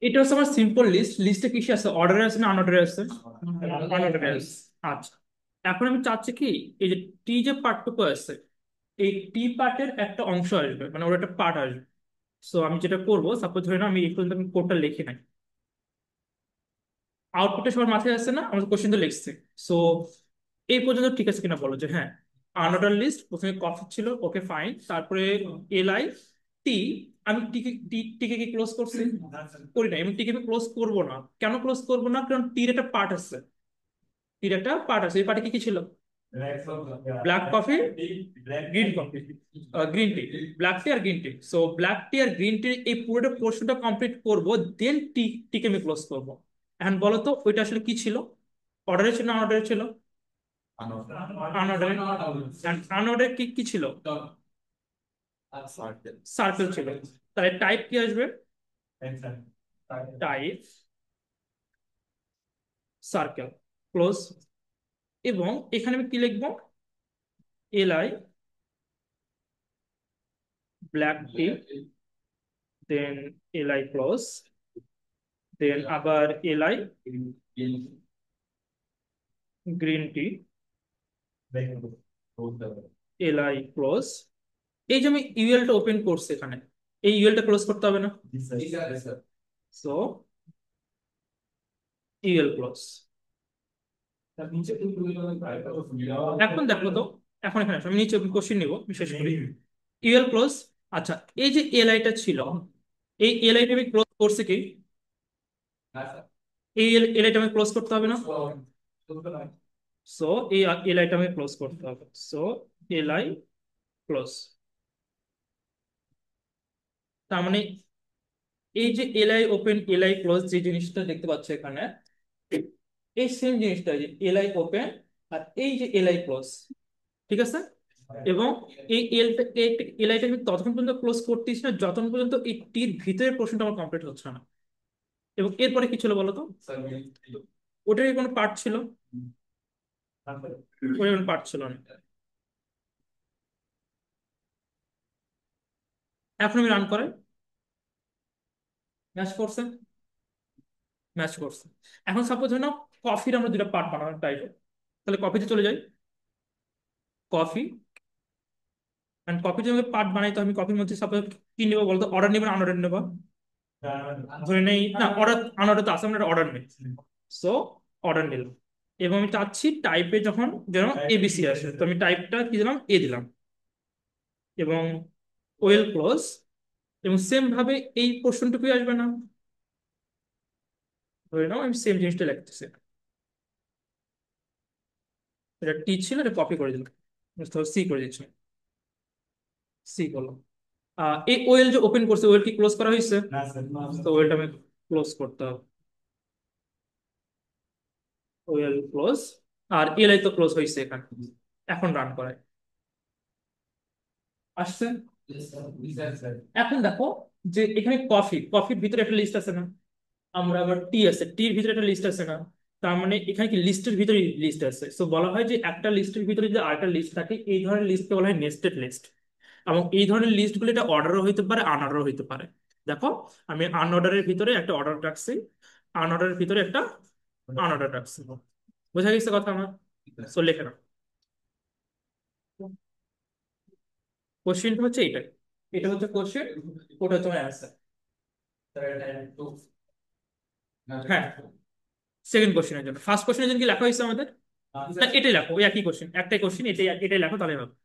এটা হচ্ছে আমার সিম্পল লিস্ট। লিস্টে কিসে আছে, অর্ডারে আছে না আনঅর্ডারে আছে? আনঅর্ডারে আছে। আচ্ছা, এখন আমি চাচ্ছি কি, এই যে টি যে পার্টটুকু আছে, এই টি পার্টের একটা অংশ আসবে, মানে ওর একটা পার্ট আসবে। সো আমি যেটা করবো, সাপোজ ধরে না আমি এই পর্যন্ত আমি কোডটা লিখি নাই, আউটপুটে সবার মাথায় আসছে না, আমাদের কোশ্চেন তো লিখছে। সো এই পর্যন্ত ঠিক আছে কিনা বলো যে হ্যাঁ। আনঅর্ডার লিস্ট, প্রথমে কফি ছিল, ওকে ফাইন। তারপরে এল আই টি, আমি টিকে টিকে কি ক্লোজ করছি? করি না। এবং টিকে আমি ক্লোজ করবো না। কেন ক্লোজ করবো না? কারণ টির একটা পার্ট আছে। টির একটা পার্ট আছে, এই পার্টে কি কি ছিল? Black coffee, green coffee, green tea, black tea আর green tea. So black tea আর গ্রিন টির এই পুরোটা পোর্শনটা কমপ্লিট করব, দেন টিকে আমি ক্লোজ করবো। এখন বলো তো ওইটা আসলে কি ছিল? অর্ডারে ছিল না অর্ডারে ছিল? আনঅর্ডারে। আনঅর্ডারে কি কি ছিল? সার্কেল ছিল। তাহলে টাইপ কি আসবে? Type circle, close. এবং এখানে আমি কি লিখবো? L I black tea, then L I close, then আবার L I green tea, L I close. এই যে আমি ইউএলটা ওপেন করছি এখানে, এই ইউএলটা ক্লোজ করতে হবে না? So UL close. এখন দেখো তো, এখন এখানে আসো, আমি নিচে কোশ্চেন নিব, বিশেষ করি ইউএল ক্লোজ। আচ্ছা, এই যে এলআইটা ছিল, এই এলআইটা আমি ক্লোজ করছি কি? এই এলআইটা আমি ক্লোজ করতে হবে না? সো এই এলআইটা আমি ক্লোজ করতে হবে। So LI close. তার মানে এই যে এলআই ওপেন এলআই ক্লোজ যে জিনিসটা দেখতে পাচ্ছ এখানে, এই সেম জিনিসটা, যে এলআই ওপেন আর এই যে এলআই ক্লোজ, ঠিক আছে? এবং এই এলআইটা আমি ততক্ষণ পর্যন্ত ক্লোজ করতেছি না যতক্ষণ পর্যন্ত এই টির ভিতরের পোর্শনটা আমার কমপ্লিট হচ্ছে না। এবং এরপরে কি ছিল বলো তো? ওটার কি কোনো পার্ট ছিল? ওটার কোনো পার্ট ছিল না। এখন আমি রান করে ম্যাচ করছে, ম্যাচ করছে। এখন সাপোজ ধরে নাও কফির আমরা দুটা পার্ট বানানোর টাইপে, তাহলে কফিতে চলে যাই। কফি, এন্ড কফি যদি পার্ট বানাই তো আমি কফির মধ্যে সাপোজ কি নেবো বলতো? অর্ডার নেবো না আনঅর্ডার নেবো? ধরে নেই না, অর্ডার আনঅর্ডার তো আছে, আমরা অর্ডার নেই। সো অর্ডার নিলাম। এবং আমি চাচ্ছি টাইপে যখন যেন এবিসি আসে, তো আমি টাইপটা কি দিলাম? এ দিলাম। এবং ওয়েল ক্লোজ। এবং সেম ভাবে এই পোর্শনটুকুই আসবে না? ধরে নাও আমি সেম জিনিসটা লিখতেছি, এটা টি ছিল, এটা কপি করে দিলাম, সি করে দিচ্ছি। সি করলাম। এই ওয়েল যে ওপেন করছে, ওয়েল কি ক্লোজ করা হয়েছে? তো ওয়েলটা আমি ক্লোজ করতে হবে। Well close. আর এলআই তো ক্লোজ হয়েছে এখানে। এখন রান করে আসছে। এখন দেখো যে এখানে কফির ভিতরে একটা লিস্ট আছে না? আমরা আবার টি আছে, টির ভিতরে একটা লিস্ট আছে না? তার মানে এখানে কি লিস্টের ভিতরে লিস্ট আছে। সো বলা হয় যে একটা লিস্টের ভিতরে যদি আরেকটা লিস্ট থাকে, এই ধরনের লিস্টকে বলা হয় নেস্টেড লিস্ট। এবং এই ধরনের লিস্টগুলো এটা অর্ডারও হইতে পারে, আনঅর্ডারও হইতে পারে। দেখো, আমি আনঅর্ডারের ভিতরে একটা অর্ডার রাখছি, আনঅর্ডারের ভিতরে একটা আনঅর্ডার রাখছি। বোঝা গেছে কথা আমার? সো লেখে না, কোশ্চেনটা হচ্ছে এটা, এটা হচ্ছে কোশ্চেন, ওটা হচ্ছে আমার অ্যান্সার। হ্যাঁ, সেকেন্ড কোশ্চেনের জন্য। ফার্স্ট কোশ্চেনের জন্য কি লেখা হয়েছে আমাদের? না, এটাই লেখো, ওই একই কোশ্চেন, একটাই কোশ্চেন, এটাই এটাই লেখো, তাহলে হবে।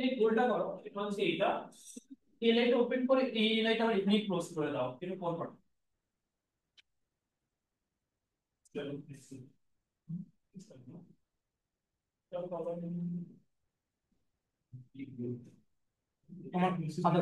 এই গোলটা করো, এটা হচ্ছে এইটা। এই লাইটটা ওপেন করে এই লাইটটা আবার এখানে ক্লোজ করে দাও, এটা কোন পার্ট? আমার সাদা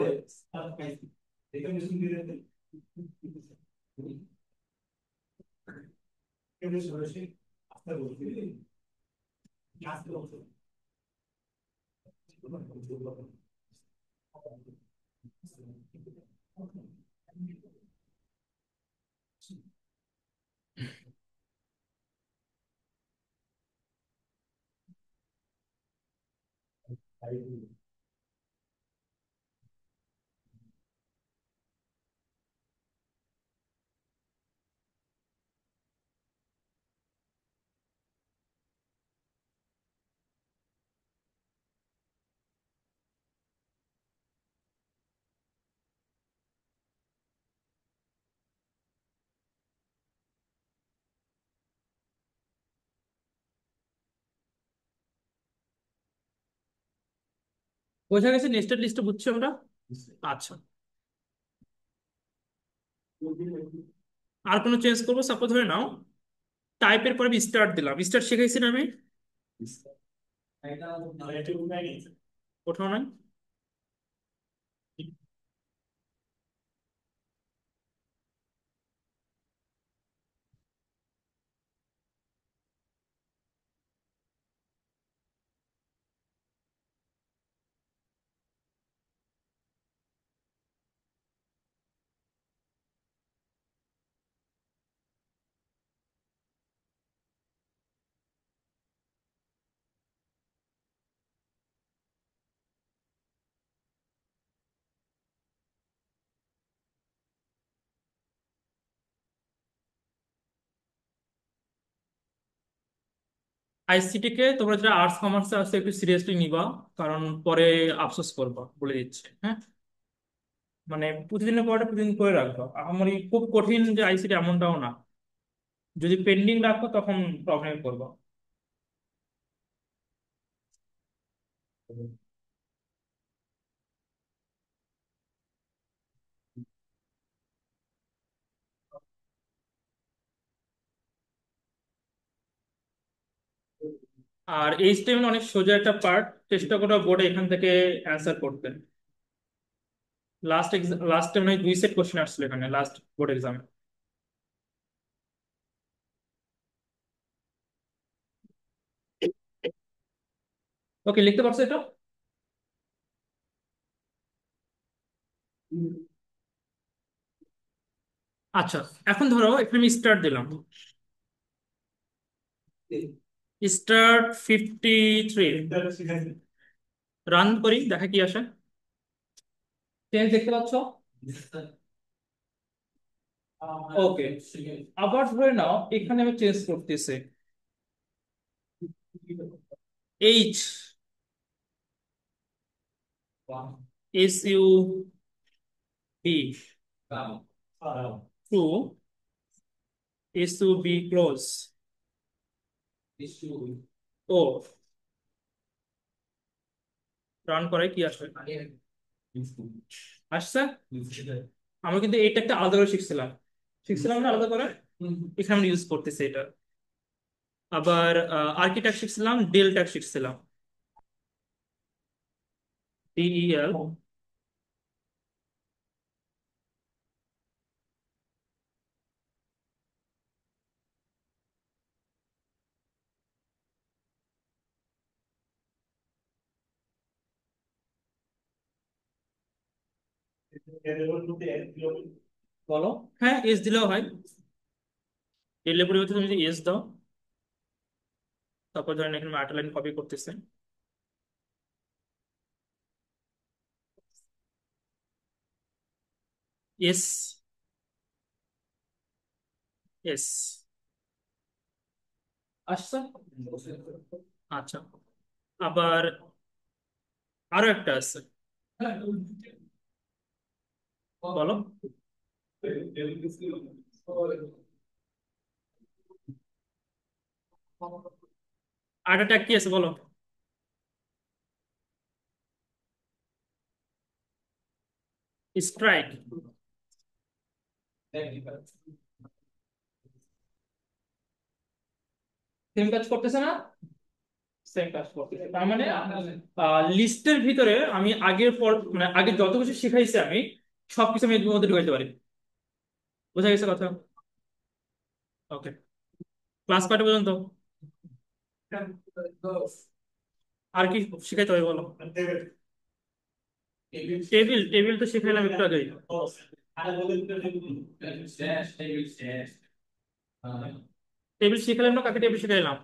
বোঝা গেছে, নেস্টেড লিস্টে বুঝছি আমরা। আচ্ছা, আর কোনো চেঞ্জ করবো? সাপোজ ধরে নাও টাইপের পরে আমি স্টার্ট দিলাম, স্টার্ট শিখাইছি না আমি? কোথাও নাই। আইসিটি কে তোমরা যারা আর্টস কমার্সে আছে একটু সিরিয়াসলি নিবা, কারণ পরে আফসোস করবা, বলে দিচ্ছে, হ্যাঁ। মানে প্রতিদিনের পড়াটা প্রতিদিন করে রাখবা, আমার খুব কঠিন যে আইসিটি এমনটাও না। যদি পেন্ডিং রাখো তখন প্রবলেমে পড়বা। আর এইচটিএমএল অনেক সোজা একটা পার্ট, চেষ্টা করো বোর্ডে এখান থেকে অ্যান্সার করতে। লাস্ট লাস্ট টাইম নয় 2 সেট কোশ্চেন আসছিল এখানে লাস্ট বোর্ড এক্সামে। ওকে, লিখতে পারছো এটা? আচ্ছা, এখন ধরো এখানে আমি স্টার্ট দিলাম, স্টার্ট 53, রান করি, দেখা কি আসে। চেঞ্জ দেখতে পাচ্ছ? ওকে, আবার ধরে নাও এখানে আমি চেঞ্জ করতেছি, H S U B to S U B close ও, রান করে কি আসে? আসছে। আমরা কিন্তু এটা একটা আলাদা করে শিখছিলাম, শিখছিলাম না আলাদা করে, এখানে আমরা ইউজ করতেছি এটা। আবার আর্কিটেক্ট শিখছিলাম, ডেল ট্যাগ শিখছিলাম, ডিইএল। বলো। হ্যাঁ, এস দিলেও হয়। ডেল এর পরিবর্তে তুমি যদি এস দাও, তারপর ধরেন এখানে আরেকটা লাইন কপি করতেছে, এস এস আসছে। আচ্ছা, আবার আরো একটা আছে, বলো। আরেকটা ট্যাগ কি আছে বলো? স্ট্রাইক। সেম কাজ করতেছে না? সেম কাজ করতেছে, তার মানে লিস্টের ভিতরে আমি আগের পর মানে আগে যত কিছু শিখাইছি আমি সবকিছু আমি এর মধ্যে ঢুকাইতে পারি। বোঝা গেছে কথা? ওকে, ক্লাস কয়টা পর্যন্ত? আর কি শিখাইতে হবে বলো? টেবিল, টেবিল তো শিখাইলাম একটু আগেই। টেবিল শিখাইলাম না, কাকে টেবিল শিখাইলাম?